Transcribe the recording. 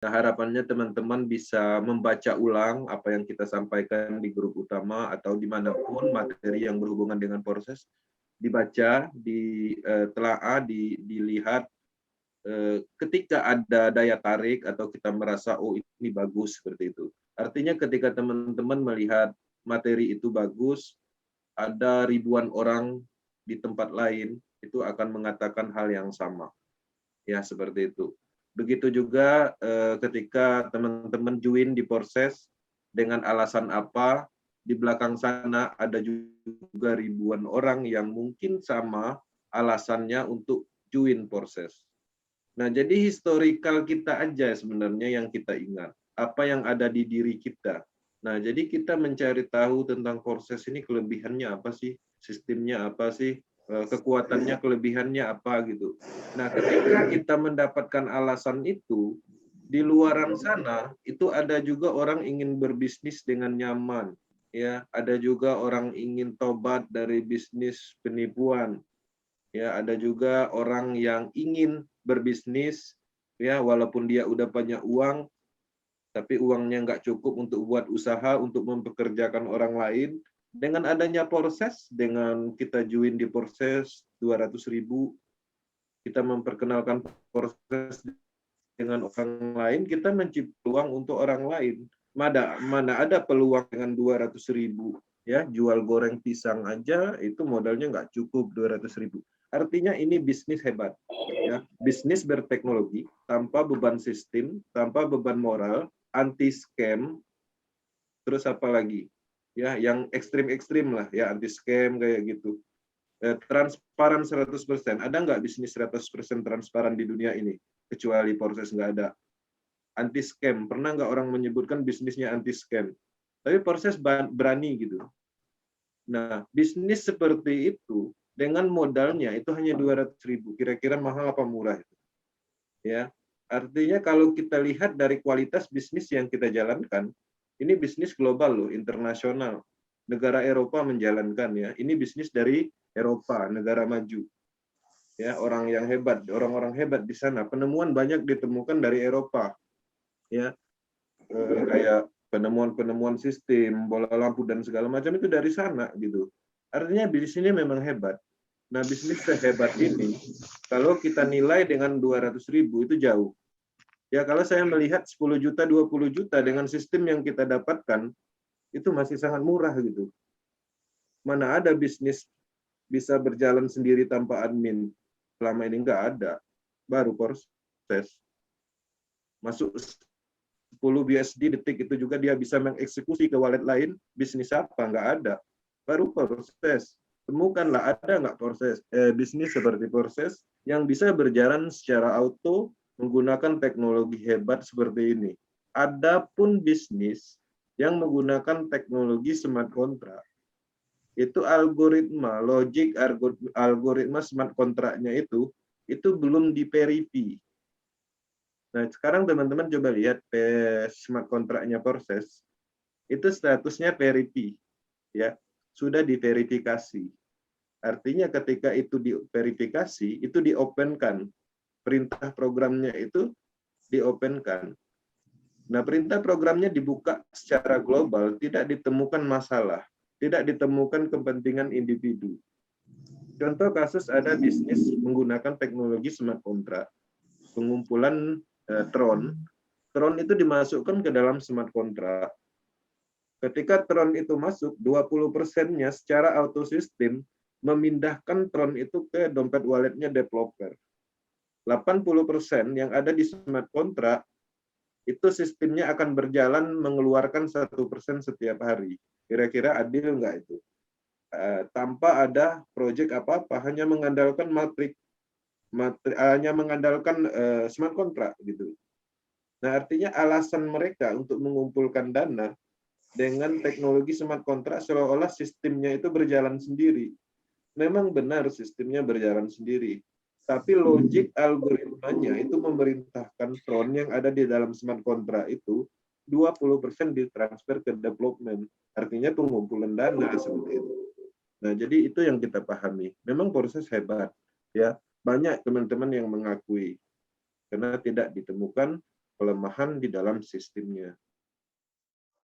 Nah, harapannya teman-teman bisa membaca ulang apa yang kita sampaikan di grup utama atau dimanapun materi yang berhubungan dengan proses, dibaca, ditelaah, dilihat, ketika ada daya tarik atau kita merasa, oh ini bagus, seperti itu. Artinya ketika teman-teman melihat materi itu bagus, ada ribuan orang di tempat lain, itu akan mengatakan hal yang sama. Ya, seperti itu. Begitu juga ketika teman-teman join di proses dengan alasan apa, di belakang sana ada juga ribuan orang yang mungkin sama alasannya untuk join proses. Nah, jadi historikal kita aja sebenarnya yang kita ingat. Apa yang ada di diri kita. Nah, jadi kita mencari tahu tentang proses ini kelebihannya apa sih, sistemnya apa sih, kekuatannya, kelebihannya apa gitu. Nah, ketika kita mendapatkan alasan itu, di luaran sana itu ada juga orang ingin berbisnis dengan nyaman, ya, ada juga orang ingin tobat dari bisnis penipuan, ya, ada juga orang yang ingin berbisnis, ya, walaupun dia udah banyak uang, tapi uangnya nggak cukup untuk buat usaha, untuk mempekerjakan orang lain. Dengan adanya proses, dengan kita join di proses 200.000, kita memperkenalkan proses dengan orang lain, kita menciptakan peluang untuk orang lain. Mana ada peluang dengan 200.000, ya, jual goreng pisang aja itu modalnya nggak cukup 200.000. Artinya ini bisnis hebat, ya, bisnis berteknologi tanpa beban sistem, tanpa beban moral, anti scam, terus apa lagi, ya, yang ekstrim-ekstrim lah, ya, anti scam kayak gitu. Transparan 100%. Ada nggak bisnis 100% transparan di dunia ini? Kecuali proses nggak ada. Anti scam. Pernah nggak orang menyebutkan bisnisnya anti scam? Tapi proses berani gitu. Nah, bisnis seperti itu dengan modalnya itu hanya 200.000. Kira-kira mahal apa murah itu? Ya, artinya kalau kita lihat dari kualitas bisnis yang kita jalankan, ini bisnis global loh, internasional. Negara Eropa menjalankan, ya. Ini bisnis dari Eropa, negara maju. Ya, orang yang hebat, orang-orang hebat di sana. Penemuan banyak ditemukan dari Eropa. Ya, kayak penemuan-penemuan sistem, bola lampu dan segala macam itu dari sana gitu. Artinya bisnis ini memang hebat. Nah, bisnis sehebat ini kalau kita nilai dengan 200.000 itu jauh. Ya, kalau saya melihat 10 juta, 20 juta dengan sistem yang kita dapatkan, itu masih sangat murah gitu. Mana ada bisnis bisa berjalan sendiri tanpa admin? Selama ini nggak ada. Baru proses. Masuk 10 BUSD detik itu juga dia bisa mengeksekusi ke wallet lain, bisnis apa? Nggak ada. Baru proses. Temukanlah ada nggak proses bisnis seperti proses yang bisa berjalan secara auto menggunakan teknologi hebat seperti ini. Adapun bisnis yang menggunakan teknologi smart contract, itu algoritma, logik algoritma smart kontraknya itu belum di-verify. Nah, sekarang teman-teman coba lihat smart kontraknya proses, itu statusnya verify, ya, sudah diverifikasi. Artinya ketika itu diverifikasi, itu diopenkan, perintah programnya itu diopenkan. Nah, perintah programnya dibuka secara global, tidak ditemukan masalah, tidak ditemukan kepentingan individu. Contoh kasus ada bisnis menggunakan teknologi smart contract, pengumpulan Tron. Tron itu dimasukkan ke dalam smart contract. Ketika Tron itu masuk, 20%-nya secara auto sistem memindahkan Tron itu ke dompet walletnya developer. 80% yang ada di smart contract itu sistemnya akan berjalan mengeluarkan 1% setiap hari. Kira-kira adil nggak itu? Tanpa ada proyek apa-apa, hanya mengandalkan hanya mengandalkan smart contract gitu. Nah, artinya alasan mereka untuk mengumpulkan dana dengan teknologi smart contract seolah-olah sistemnya itu berjalan sendiri. Memang benar sistemnya berjalan sendiri, tapi logik algoritmanya itu memerintahkan Tron yang ada di dalam smart contract itu 20% ditransfer ke development. Artinya pengumpulan dana seperti itu. Nah, jadi itu yang kita pahami. Memang proses hebat, ya. Banyak teman-teman yang mengakui karena tidak ditemukan pelemahan di dalam sistemnya.